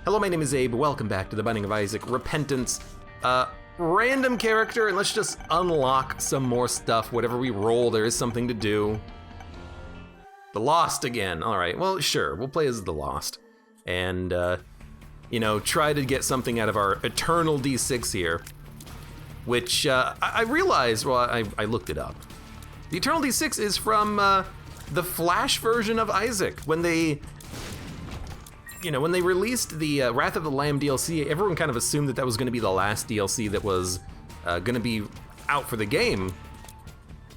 Hello, my name is Abe. Welcome back to The Binding of Isaac Repentance. Random character, and let's just unlock some more stuff. Whatever we roll, there is something to do. The Lost again. All right, well, sure, we'll play as the Lost. And, you know, try to get something out of our eternal D6 here. Which, I realized, well, I looked it up. The Eternal D6 is from the Flash version of Isaac. When they released the Wrath of the Lamb DLC, everyone kind of assumed that was going to be the last DLC that was going to be out for the game.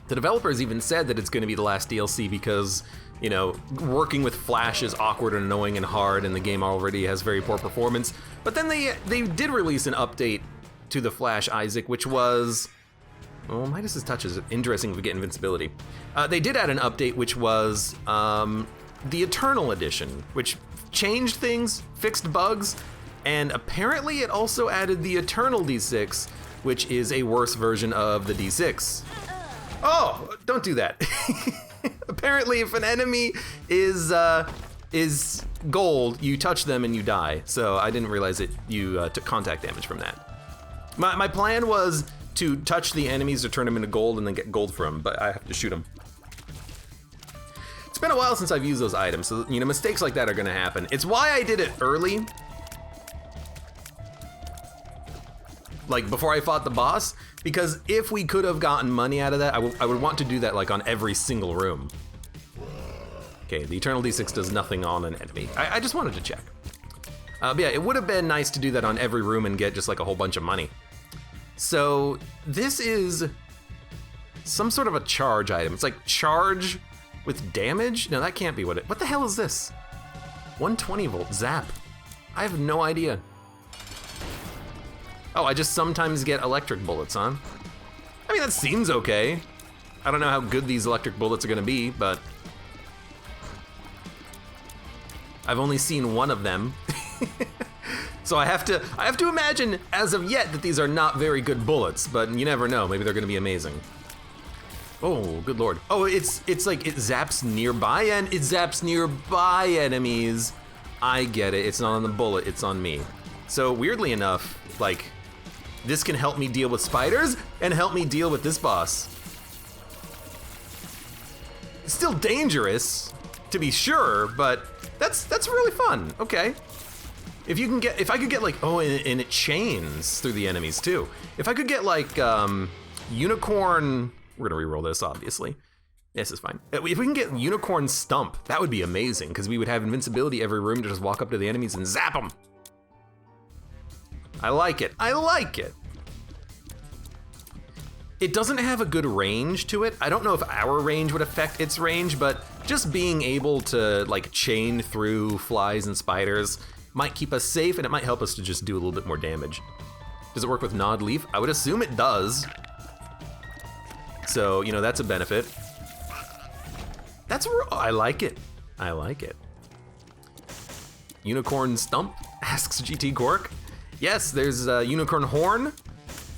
The developers even said that it's going to be the last DLC because, you know, working with Flash is awkward and annoying and hard, and the game already has very poor performance. But then they did release an update to the Flash Isaac, which was, well, Midas's Touch is interesting if we get invincibility. They did add an update, which was the Eternal Edition, which changed things, fixed bugs, and apparently it also added the Eternal D6, which is a worse version of the D6. Oh, don't do that. Apparently, if an enemy is gold, you touch them and you die. So I didn't realize that you took contact damage from that. My plan was to touch the enemies to turn them into gold and then get gold from them, but I have to shoot them. It's been a while since I've used those items, so, you know, mistakes like that are gonna happen. It's why I did it early, like before I fought the boss, because if we could have gotten money out of that, I would want to do that like on every single room. Okay, the Eternal D6 does nothing on an enemy. I just wanted to check. But yeah, it would have been nice to do that on every room and get just like a whole bunch of money. So this is some sort of a charge item. It's like charge with damage? No, that can't be what the hell is this? 120 volt zap. I have no idea. Oh, I just sometimes get electric bullets, huh? I mean, that seems okay. I don't know how good these electric bullets are gonna be, but I've only seen one of them. So I have to imagine as of yet that these are not very good bullets, but you never know, maybe they're gonna be amazing. Oh, good lord. Oh, it's like it zaps nearby and it zaps nearby enemies. I get it, it's not on the bullet, it's on me. So weirdly enough, like, this can help me deal with spiders and help me deal with this boss. It's still dangerous, to be sure, but that's really fun, okay. If I could get like, oh, and it chains through the enemies too. If I could get like unicorn, we're gonna reroll this obviously. This is fine. If we can get unicorn stump, that would be amazing because we would have invincibility every room to just walk up to the enemies and zap them. I like it, I like it. It doesn't have a good range to it. I don't know if our range would affect its range, but just being able to like chain through flies and spiders might keep us safe, and it might help us to just do a little bit more damage. Does it work with Nod Leaf? I would assume it does. So, you know, that's a benefit. I like it. I like it. Unicorn Stump, asks GT Cork. Yes, there's Unicorn Horn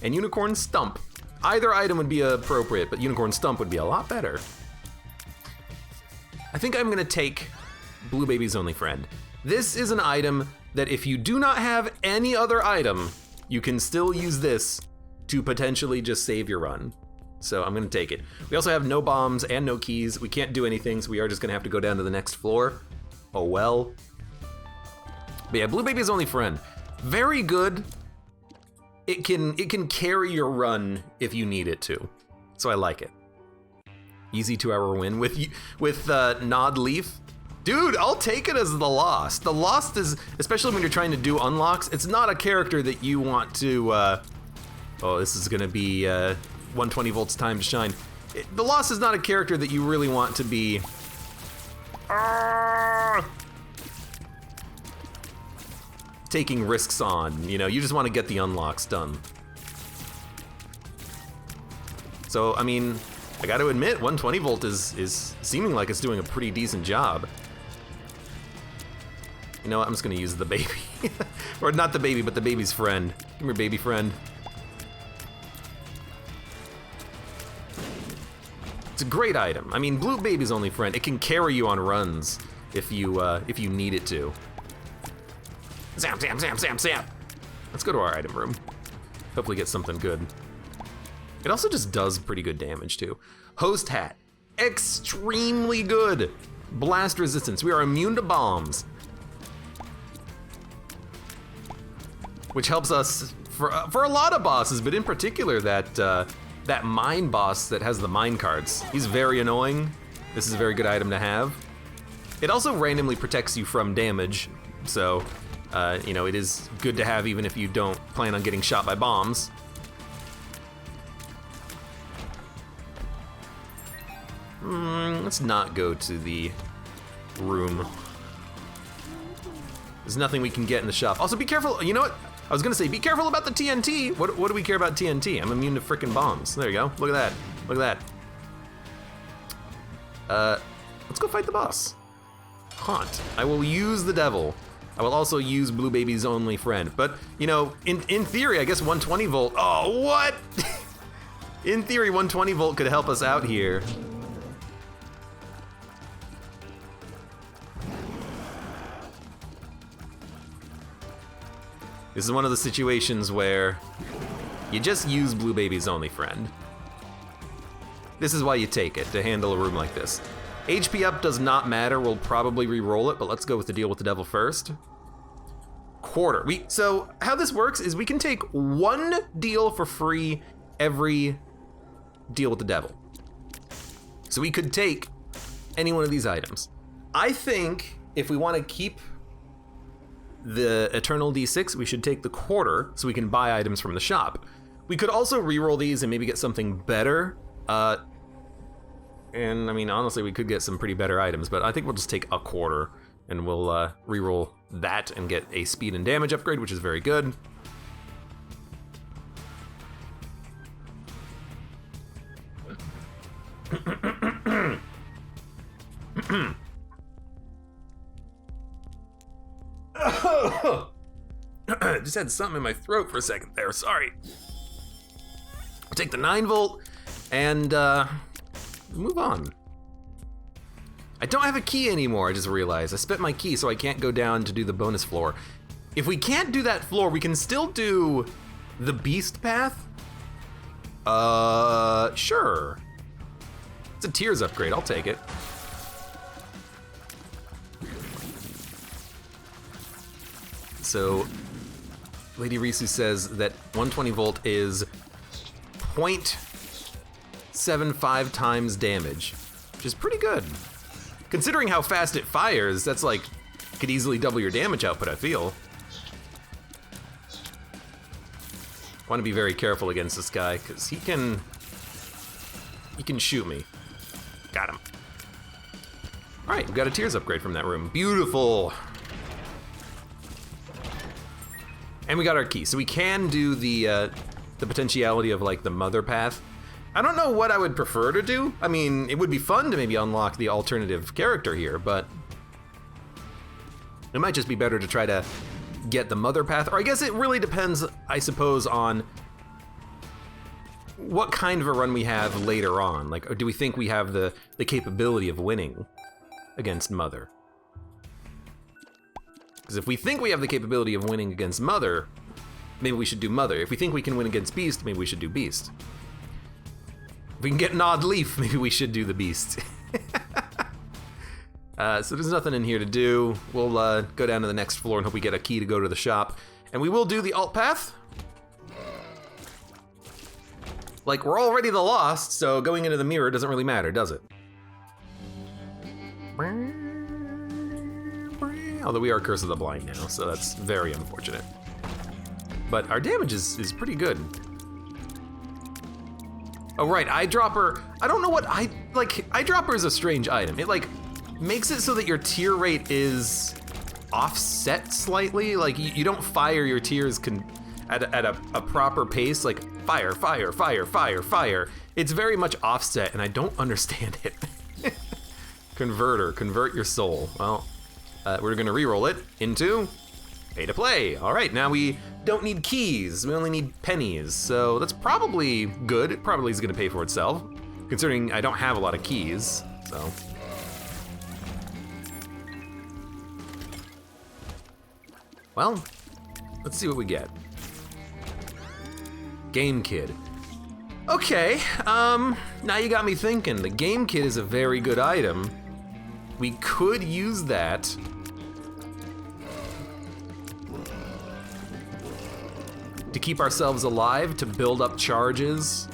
and Unicorn Stump. Either item would be appropriate, but Unicorn Stump would be a lot better. I think I'm gonna take Blue Baby's Only Friend. This is an item that if you do not have any other item, you can still use this to potentially just save your run. So I'm gonna take it. We also have no bombs and no keys. We can't do anything, so we are just gonna have to go down to the next floor. Oh well. But yeah, Blue Baby's Only Friend. Very good. It can carry your run if you need it to. So I like it. Easy 2-hour win with Nod Leaf. Dude, I'll take it as the Lost. The Lost is, especially when you're trying to do unlocks, it's not a character that you want to, oh, this is gonna be 120 volts time to shine. The Lost is not a character that you really want to be taking risks on, you know, you just want to get the unlocks done. So, I mean, I gotta admit, 120 volt is seeming like it's doing a pretty decent job. You know what, I'm just gonna use the baby. Or not the baby, but the baby's friend. Come here, baby friend. It's a great item. I mean, Blue Baby's Only Friend, it can carry you on runs if you need it to. Zap, zap, zap, zap, zap. Let's go to our item room. Hopefully get something good. It also just does pretty good damage too. Host hat, extremely good. Blast resistance, we are immune to bombs. Which helps us for a lot of bosses, but in particular that mine boss that has the mine carts. He's very annoying. This is a very good item to have. It also randomly protects you from damage, so you know, it is good to have even if you don't plan on getting shot by bombs. Let's not go to the room. There's nothing we can get in the shop. Also, be careful. You know what? I was gonna say, be careful about the TNT. What do we care about TNT? I'm immune to frickin' bombs. There you go. Look at that. Look at that. Let's go fight the boss. Haunt. I will use the devil. I will also use Blue Baby's only friend. But, you know, in theory, I guess 120 volt. Oh, what? In theory, 120 volt could help us out here. This is one of the situations where you just use Blue Baby's only friend. This is why you take it, to handle a room like this. HP up does not matter, we'll probably re-roll it, but let's go with the deal with the devil first. Quarter. So how this works is we can take one deal for free every deal with the devil. So we could take any one of these items. I think if we want to keep the Eternal D6, we should take the quarter so we can buy items from the shop. We could also re-roll these and maybe get something better. And I mean, honestly, we could get some pretty better items, but I think we'll just take a quarter and we'll re-roll that and get a speed and damage upgrade, which is very good. Just had something in my throat for a second there, sorry. I'll take the 9 volt and move on. I don't have a key anymore, I just realized. I spent my key so I can't go down to do the bonus floor. If we can't do that floor, we can still do the beast path. Sure. It's a tiers upgrade, I'll take it. So, Lady Risu says that 120 volt is 0.75 times damage, which is pretty good. Considering how fast it fires, that's like, could easily double your damage output, I feel. Want to be very careful against this guy, because he can shoot me. Got him. All right, we got a tiers upgrade from that room. Beautiful. And we got our key, so we can do the potentiality of like the mother path. I don't know what I would prefer to do. I mean, it would be fun to maybe unlock the alternative character here, but it might just be better to try to get the mother path, or I guess it really depends, I suppose, on what kind of a run we have later on. Like, do we think we have the capability of winning against Mother? Because if we think we have the capability of winning against Mother, maybe we should do Mother. If we think we can win against Beast, maybe we should do Beast. If we can get an odd leaf, maybe we should do the Beast. So there's nothing in here to do. We'll go down to the next floor and hope we get a key to go to the shop. And we will do the alt path. Like, we're already the Lost, so going into the mirror doesn't really matter, does it? Although we are Curse of the Blind now, so that's very unfortunate. But our damage is pretty good. Oh right, eyedropper. I don't know what eyedropper is a strange item. It like makes it so that your tear rate is offset slightly. Like you don't fire your tears at a proper pace. Like fire, fire, fire, fire, fire. It's very much offset, and I don't understand it. Converter, convert your soul. Well, we're gonna re-roll it into pay to play. All right, now we don't need keys. We only need pennies. So that's probably good. It probably is gonna pay for itself, considering I don't have a lot of keys, so. Well, let's see what we get. Game Kid. Okay, now you got me thinking. The Game Kid is a very good item. We could use that to keep ourselves alive, to build up charges.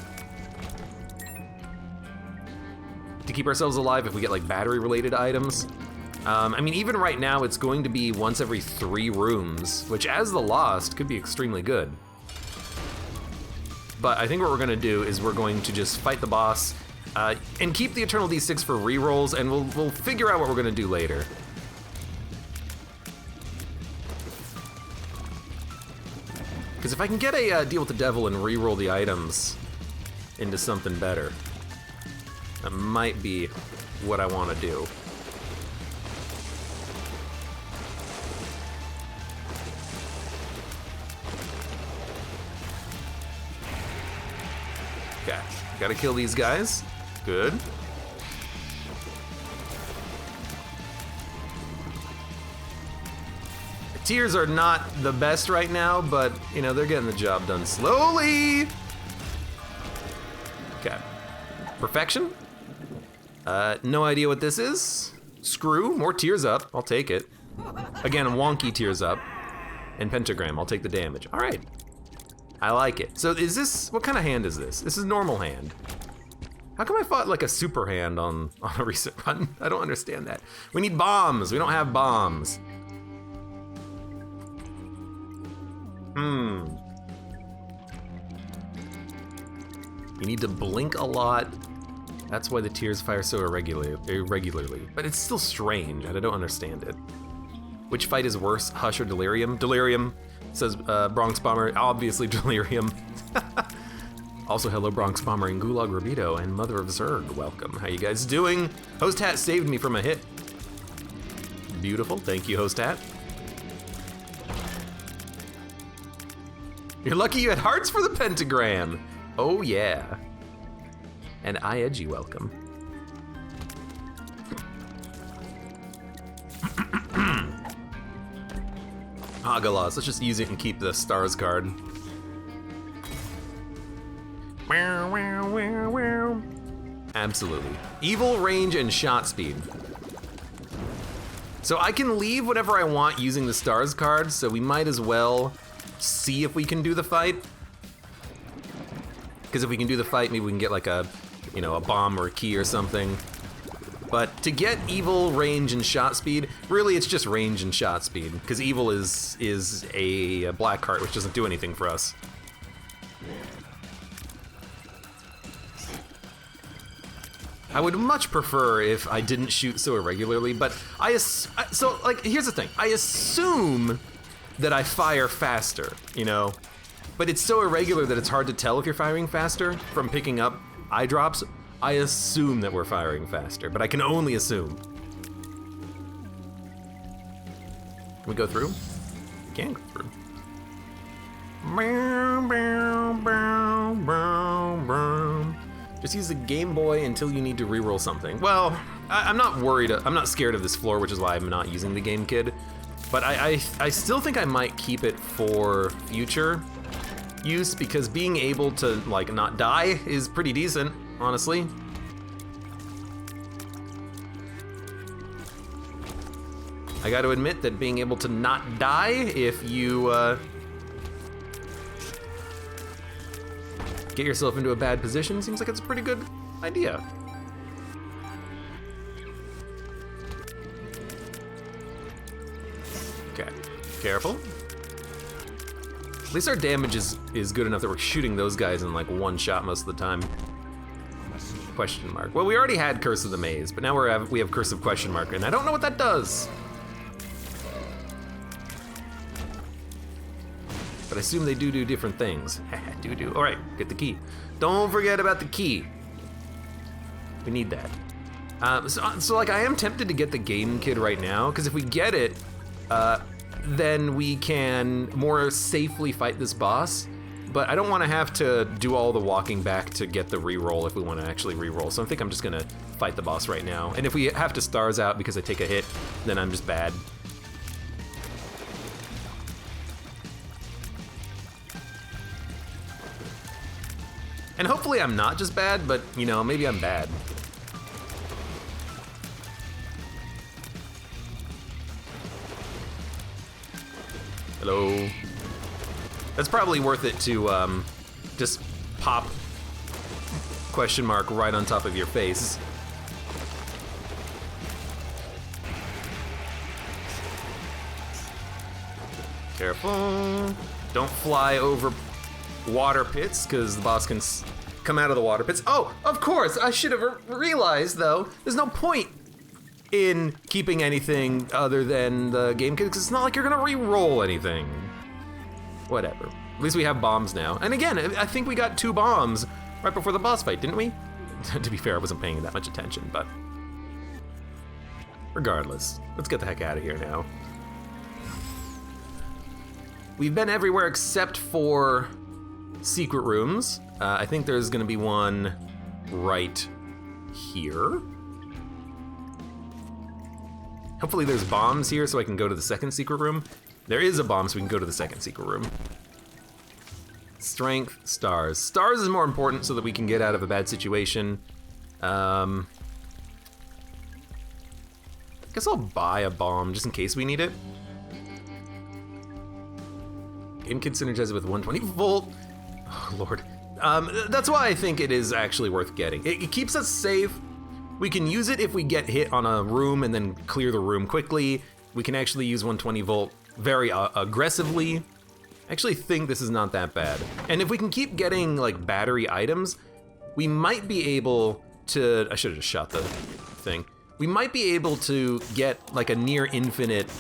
To keep ourselves alive if we get like battery related items. I mean, even right now it's going to be once every 3 rooms, which as the Lost could be extremely good. But I think what we're gonna do is we're going to just fight the boss and keep the Eternal D6 for rerolls, and we'll figure out what we're gonna do later. Because if I can get a deal with the devil and reroll the items into something better, that might be what I want to do. Okay, gotta kill these guys. Good. The tiers are not the best right now, but you know, they're getting the job done slowly. Okay. Perfection? No idea what this is. Screw, more tears up, I'll take it. Again, wonky tears up. And pentagram, I'll take the damage. All right, I like it. So is this, what kind of hand is this? This is normal hand. How come I fought like a super hand on a recent run? I don't understand that. We need bombs, we don't have bombs. You need to blink a lot. That's why the tears fire so irregularly. But it's still strange, and I don't understand it. Which fight is worse, Hush or Delirium? Delirium, says Bronx Bomber, obviously Delirium. Also, hello Bronx Bomber and Gulag Rabito and Mother of Zerg, welcome. How you guys doing? Host Hat saved me from a hit. Beautiful, thank you, Host Hat. You're lucky you had hearts for the pentagram. Oh yeah. And Edgy, welcome. Agalas, let's just use it and keep the stars card. Absolutely. Evil, range, and shot speed. So I can leave whatever I want using the stars card, so we might as well see if we can do the fight. Because if we can do the fight, maybe we can get like a, you know, a bomb or a key or something. But to get evil, range, and shot speed, really it's just range and shot speed, because evil is a black card, which doesn't do anything for us. I would much prefer if I didn't shoot so irregularly, but so like, here's the thing. I assume that I fire faster, you know? But it's so irregular that it's hard to tell if you're firing faster from picking up eye drops. I assume that we're firing faster, but I can only assume. Can we go through? We can go through. Just use the Game Boy until you need to reroll something. Well, I'm not worried. I'm not scared of this floor, which is why I'm not using the Game Kid. But I still think I might keep it for future use, because being able to like not die is pretty decent, honestly. I got to admit that being able to not die if you get yourself into a bad position seems like it's a pretty good idea. Okay, careful. At least our damage is good enough that we're shooting those guys in like one shot most of the time. Question mark. Well, we already had Curse of the Maze, but now we have Curse of Question Mark, and I don't know what that does. But I assume they do different things. do. All right, get the key. Don't forget about the key. We need that. So like I am tempted to get the Game Kid right now, because if we get it, then we can more safely fight this boss. But I don't want to have to do all the walking back to get the reroll if we want to actually reroll. So I think I'm just gonna fight the boss right now. And if we have to stars out because I take a hit, then I'm just bad. And hopefully I'm not just bad, but you know, maybe I'm bad. Hello. That's probably worth it to just pop question mark right on top of your face. Careful. Don't fly over water pits, because the boss can come out of the water pits. Oh, of course, I should have realized, though, there's no point in keeping anything other than the game kit, because it's not like you're gonna re-roll anything. Whatever. At least we have bombs now. And again, I think we got 2 bombs right before the boss fight, didn't we? To be fair, I wasn't paying that much attention, but regardless, let's get the heck out of here now. We've been everywhere except for secret rooms. I think there's gonna be one right here. Hopefully there's bombs here so I can go to the second secret room. There is a bomb, so we can go to the second secret room. Strength, stars. Stars is more important so that we can get out of a bad situation. I guess I'll buy a bomb just in case we need it. Game kit synergizes with 120 volt. Oh, Lord. That's why I think it is actually worth getting. It keeps us safe. We can use it if we get hit on a room and then clear the room quickly. We can actually use 120 volt very aggressively. I actually think this is not that bad. And if we can keep getting like battery items, we might be able to, I should have just shot the thing. We might be able to get like a near infinite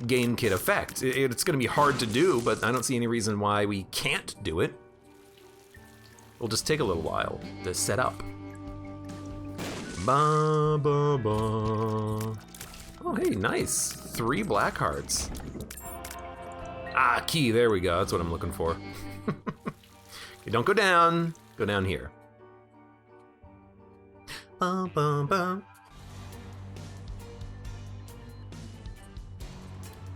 game kit effect. It's gonna be hard to do, but I don't see any reason why we can't do it. It'll just take a little while to set up. Ba, ba, ba. Oh, hey, nice. 3 black hearts. Ah, key, there we go. That's what I'm looking for. Okay, don't go down. Go down here. Ba, ba, ba.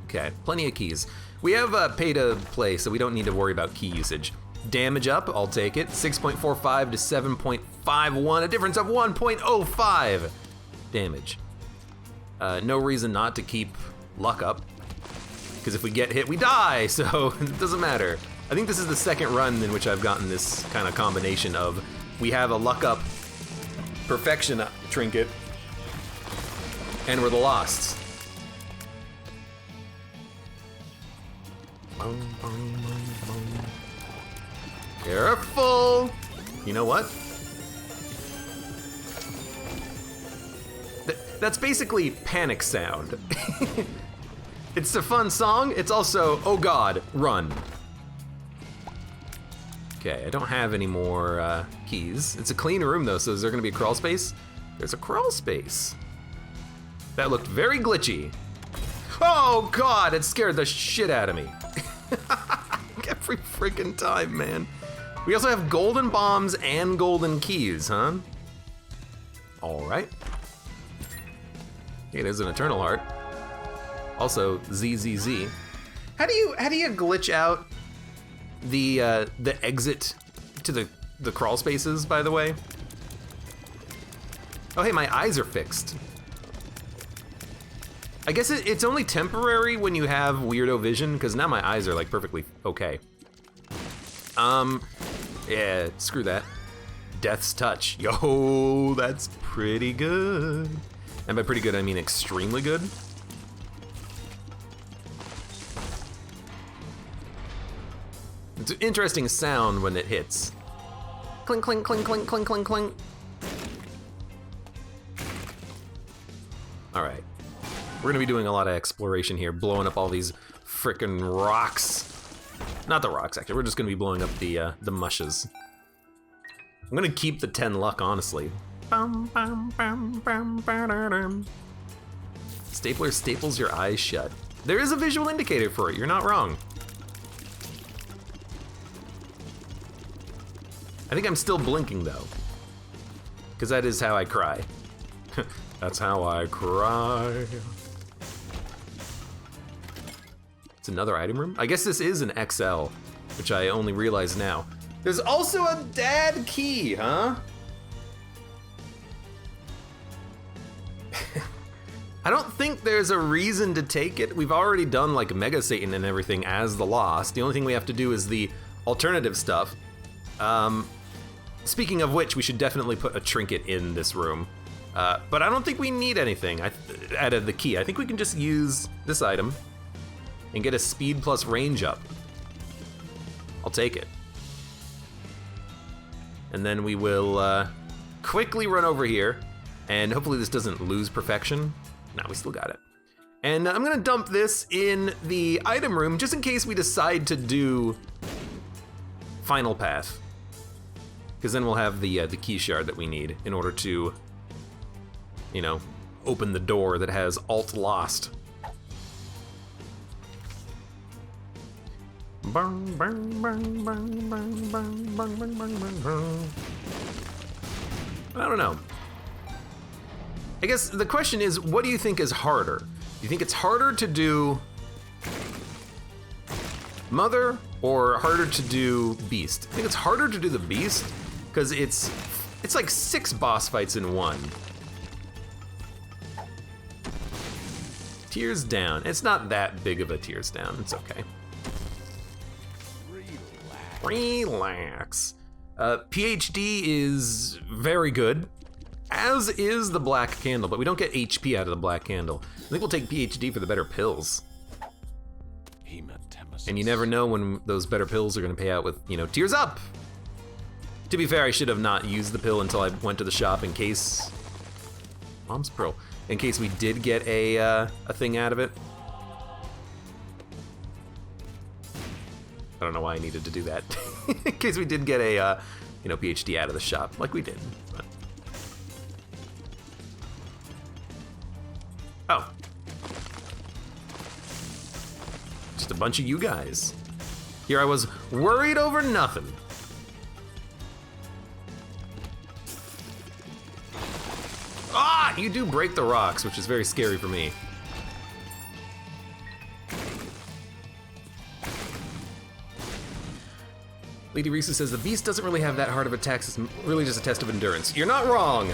Okay, plenty of keys. We have pay to play, so we don't need to worry about key usage. Damage up, I'll take it. 6.45 to 7.51, a difference of 1.05 damage. No reason not to keep luck up, because if we get hit, we die, so it doesn't matter. I think this is the second run in which I've gotten this kind of combination of we have a luck up perfection trinket, and we're the lost. Careful! You know what? That's basically panic sound. It's a fun song, it's also, oh god, run. Okay, I don't have any more keys. It's a clean room though, so is there gonna be a crawl space? There's a crawl space. That looked very glitchy. Oh god, it scared the shit out of me. Every freaking time, man. We also have golden bombs and golden keys, huh? All right. Okay, there's an eternal heart. Also, ZZZ. How do you glitch out the exit to the crawl spaces, by the way? Oh, hey, my eyes are fixed. I guess it's only temporary when you have weirdo vision, because now my eyes are like perfectly okay. Yeah, screw that. Death's touch. Yo, that's pretty good. And by pretty good, I mean extremely good. It's an interesting sound when it hits. Clink, clink, clink, clink, clink, clink, clink. All right. We're gonna be doing a lot of exploration here, blowing up all these frickin' rocks. Not the rocks, actually. We're just gonna be blowing up the mushes. I'm gonna keep the 10 luck, honestly. Stapler staples your eyes shut. There is a visual indicator for it, you're not wrong. I think I'm still blinking though, because that is how I cry. That's how I cry. It's another item room? I guess this is an XL, which I only realize now. There's also a dad key, huh? I don't think there's a reason to take it. We've already done like Mega Satan and everything as the Lost. The only thing we have to do is the alternative stuff. Speaking of which, we should definitely put a trinket in this room. But I don't think we need anything out of the key. I think we can just use this item and get a speed plus range up. I'll take it. And then we will quickly run over here, and hopefully this doesn't lose perfection. No, we still got it. And I'm gonna dump this in the item room just in case we decide to do final path. Because then we'll have the key shard that we need in order to, you know, open the door that has Alt Lost. I don't know. I guess the question is, what do you think is harder? Do you think it's harder to do Mother or harder to do Beast? I think it's harder to do the Beast because it's like 6 boss fights in one. Tears down. It's not that big of a tears down. It's okay. Relax. PhD is very good, as is the black candle, but we don't get HP out of the black candle. I think we'll take PhD for the better pills. And you never know when those better pills are gonna pay out with, you know, tears up. To be fair, I should have not used the pill until I went to the shop in case, Mom's Pearl, in case we did get a thing out of it. I don't know why I needed to do that. In case we did get a, you know, PhD out of the shop, like we did. But... Oh. Just a bunch of you guys. Here I was worried over nothing. Ah, you do break the rocks, which is very scary for me. Lady Risa says the Beast doesn't really have that hard of attacks, it's really just a test of endurance. You're not wrong,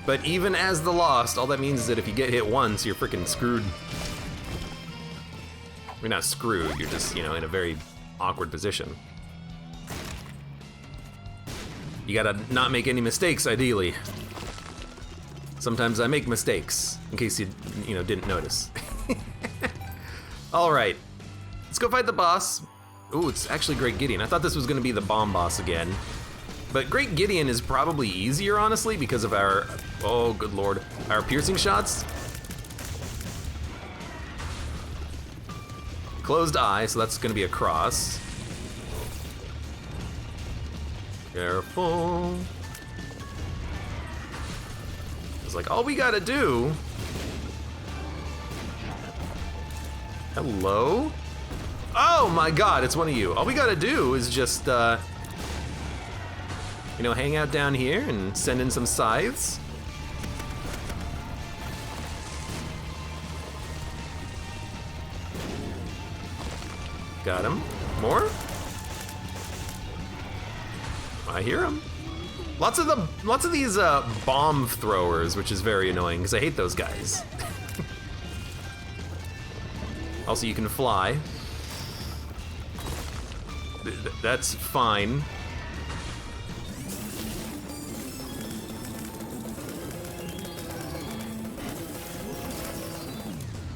but even as the Lost, all that means is that if you get hit once, you're freaking screwed. You're not screwed, you're just, you know, in a very awkward position. You gotta not make any mistakes, ideally. Sometimes I make mistakes, in case you know, didn't notice. All right, let's go fight the boss. Ooh, it's actually Great Gideon. I thought this was gonna be the bomb boss again. But Great Gideon is probably easier, honestly, because of our, oh good lord, our piercing shots. Closed eye, so that's gonna be a cross. Careful. It's like, all we gotta do. Hello? Oh my god, it's one of you. All we gotta do is just, you know, hang out down here and send in some scythes. Got him. More? I hear him. Lots of these bomb throwers, which is very annoying because I hate those guys. Also, you can fly. That's fine.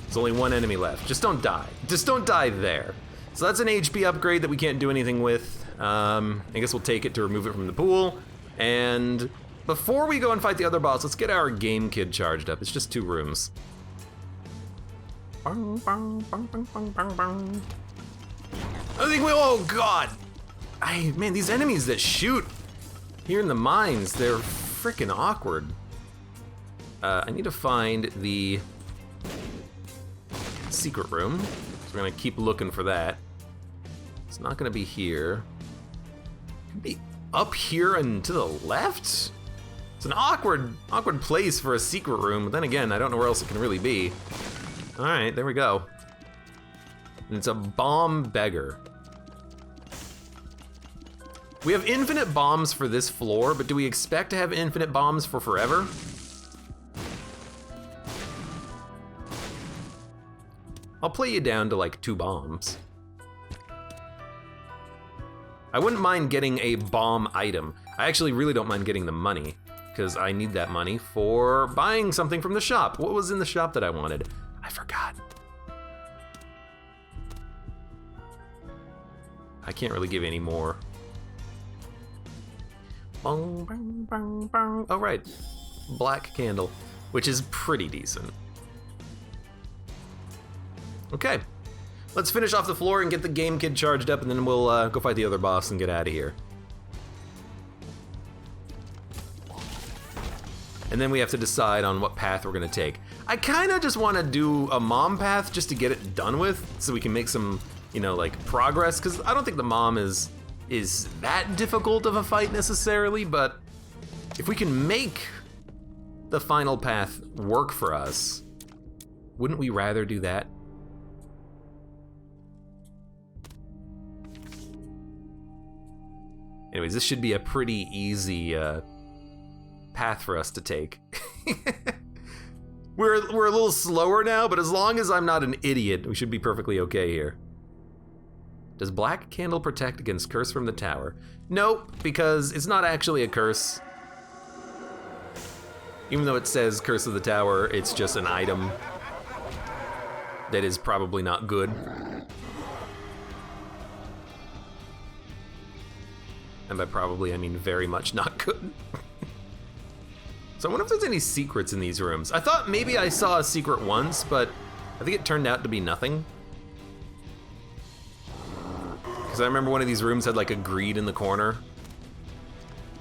There's only one enemy left. Just don't die. Just don't die there. So that's an HP upgrade that we can't do anything with. I guess we'll take it to remove it from the pool. And before we go and fight the other boss, let's get our game kid charged up. It's just 2 rooms. I think oh god! Man, these enemies that shoot here in the mines, they're freaking awkward. I need to find the secret room. So we're gonna keep looking for that. It's not gonna be here. It could be up here and to the left? It's an awkward place for a secret room, but then again, I don't know where else it can really be. All right, there we go. And it's a bomb beggar. We have infinite bombs for this floor, but do we expect to have infinite bombs for forever? I'll play you down to like 2 bombs. I wouldn't mind getting a bomb item. I actually really don't mind getting the money, because I need that money for buying something from the shop. What was in the shop that I wanted? I forgot. I can't really give any more. Oh, right. Black candle, which is pretty decent. Okay. Let's finish off the floor and get the game kid charged up, and then we'll go fight the other boss and get out of here. And then we have to decide on what path we're gonna take. I kinda just wanna do a mom path just to get it done with, so we can make some, you know, like progress, because I don't think the mom is that difficult of a fight necessarily, but if we can make the final path work for us, wouldn't we rather do that? Anyways, this should be a pretty easy path for us to take. We're a little slower now, but as long as I'm not an idiot, we should be perfectly okay here. Does black candle protect against curse from the tower? Nope, because it's not actually a curse. Even though it says curse of the tower, it's just an item that is probably not good. And by probably, I mean very much not good. So I wonder if there's any secrets in these rooms. I thought maybe I saw a secret once, but I think it turned out to be nothing. Because I remember one of these rooms had like a greed in the corner.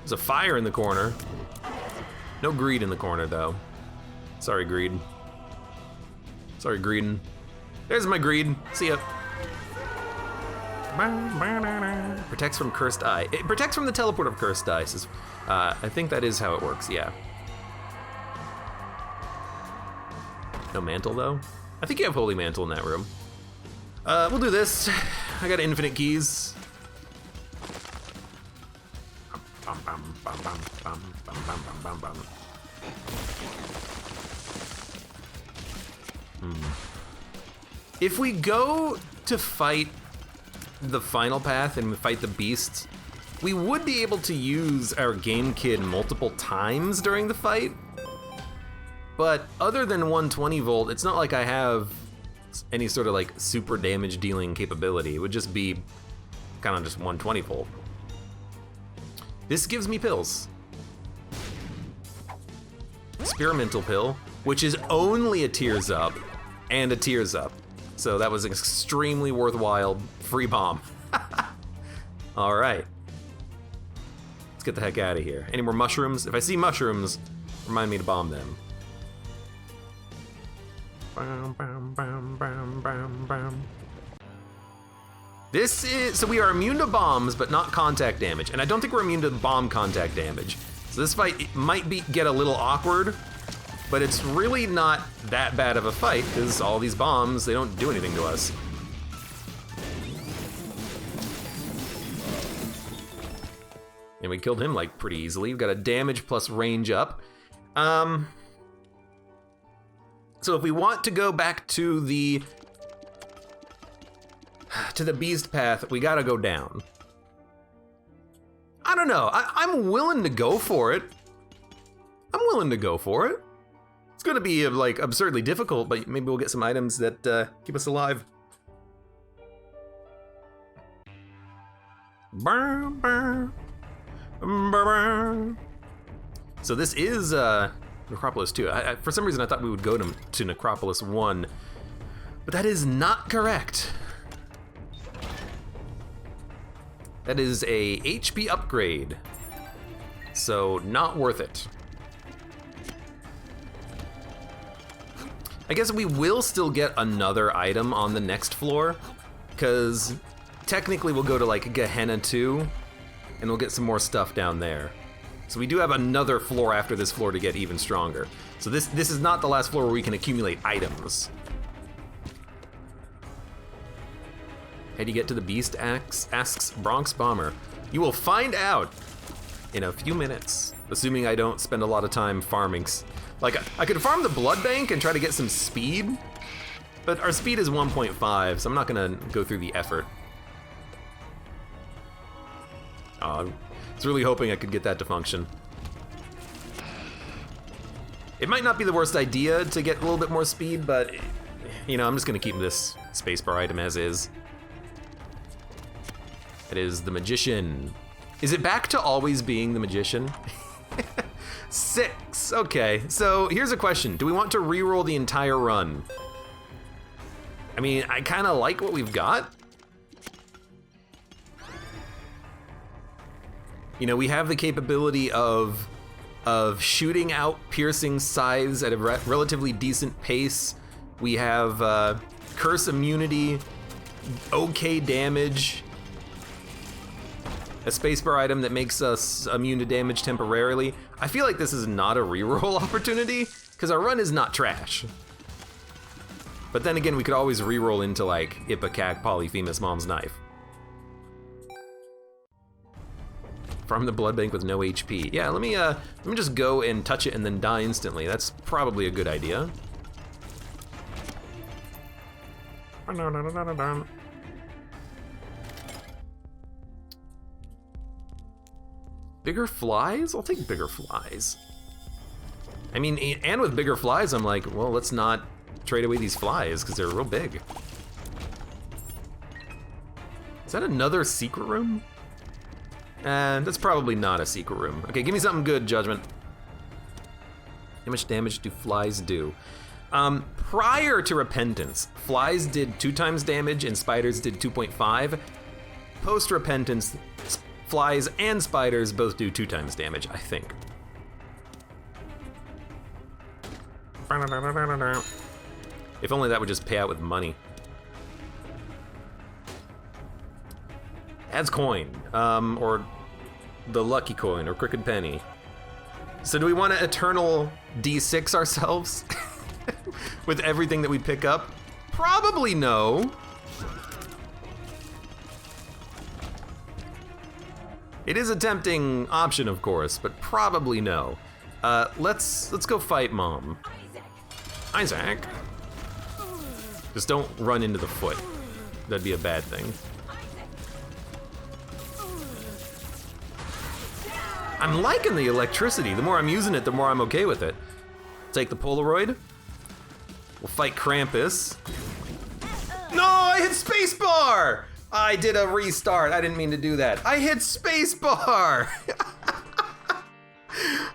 There's a fire in the corner. No greed in the corner though. Sorry, greed. Sorry, greedin'. There's my greed. See ya. Protects from cursed eye. It protects from the teleport of cursed eye. Says, I think that is how it works, yeah. No mantle though? I think you have holy mantle in that room. We'll do this. I got infinite keys. If we go to fight the final path and fight the beasts, we would be able to use our game kid multiple times during the fight. But other than 120 volt, it's not like I have any sort of like super damage dealing capability. It would just be kind of just 120 volt. This gives me pills. Experimental pill, which is only a tears up and a tears up. So that was an extremely worthwhile free bomb. All right. Let's get the heck out of here. Any more mushrooms? If I see mushrooms, remind me to bomb them. This is, so we are immune to bombs, but not contact damage. And I don't think we're immune to bomb contact damage. So this fight might get a little awkward, but it's really not that bad of a fight because all these bombs, they don't do anything to us. And we killed him like pretty easily. We've got a damage plus range up. So if we want to go back to the beast path, we gotta go down. I don't know, I'm willing to go for it. I'm willing to go for it. It's gonna be like absurdly difficult, but maybe we'll get some items that keep us alive. So this is Necropolis 2. For some reason I thought we would go to Necropolis 1, but that is not correct. That is a HP upgrade, so not worth it. I guess we will still get another item on the next floor, because technically we'll go to like Gehenna 2, and we'll get some more stuff down there. So we do have another floor after this floor to get even stronger. So this is not the last floor where we can accumulate items. How do you get to the beast, asks Bronx Bomber. You will find out in a few minutes, assuming I don't spend a lot of time farming. Like, I could farm the blood bank and try to get some speed, but our speed is 1.5, so I'm not gonna go through the effort. I was really hoping I could get that to function. It might not be the worst idea to get a little bit more speed, but, you know, I'm just gonna keep this spacebar item as is. It is the Magician. Is it back to always being the Magician? 6, okay. So here's a question. Do we want to reroll the entire run? I mean, I kinda like what we've got. You know, we have the capability of shooting out piercing scythes at a relatively decent pace. We have curse immunity, okay damage, a spacebar item that makes us immune to damage temporarily. I feel like this is not a reroll opportunity, because our run is not trash. But then again, we could always reroll into like Ipecac Polyphemus Mom's Knife. From the blood bank with no HP. Yeah, let me just go and touch it and then die instantly. That's probably a good idea. Bigger flies? I'll take bigger flies. I mean, and with bigger flies, I'm like, well, let's not trade away these flies because they're real big. Is that another secret room? And that's probably not a secret room. Okay, give me something good, Judgment. How much damage do flies do? Prior to Repentance, flies did 2 times damage and spiders did 2.5. Post Repentance, flies and spiders both do 2 times damage, I think. If only that would just pay out with money. Adds coin, or the lucky coin, or crooked penny. So do we want to eternal D6 ourselves with everything that we pick up? Probably no. It is a tempting option, of course, but probably no. Let's go fight Mom. Isaac. Just don't run into the foot. That'd be a bad thing. I'm liking the electricity. The more I'm using it, the more I'm okay with it. Take the Polaroid. We'll fight Krampus. No, I hit spacebar! I did a restart. I didn't mean to do that. I hit spacebar!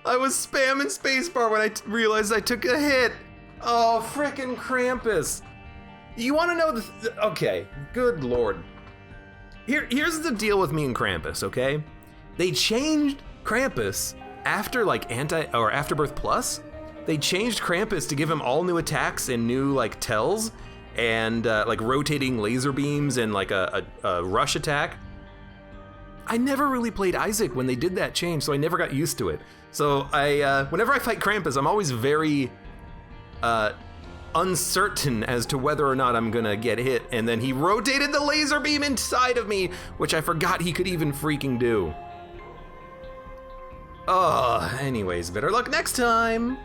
I was spamming spacebar when I realized I took a hit. Oh, frickin' Krampus. You wanna know okay, good lord. Here's the deal with me and Krampus, okay? They changed Krampus after like Afterbirth Plus. They changed Krampus to give him all new attacks and new like tells and like rotating laser beams and like a rush attack. I never really played Isaac when they did that change, so I never got used to it. So whenever I fight Krampus, I'm always very uncertain as to whether or not I'm gonna get hit, and then he rotated the laser beam inside of me, which I forgot he could even freaking do. Anyways, better luck next time!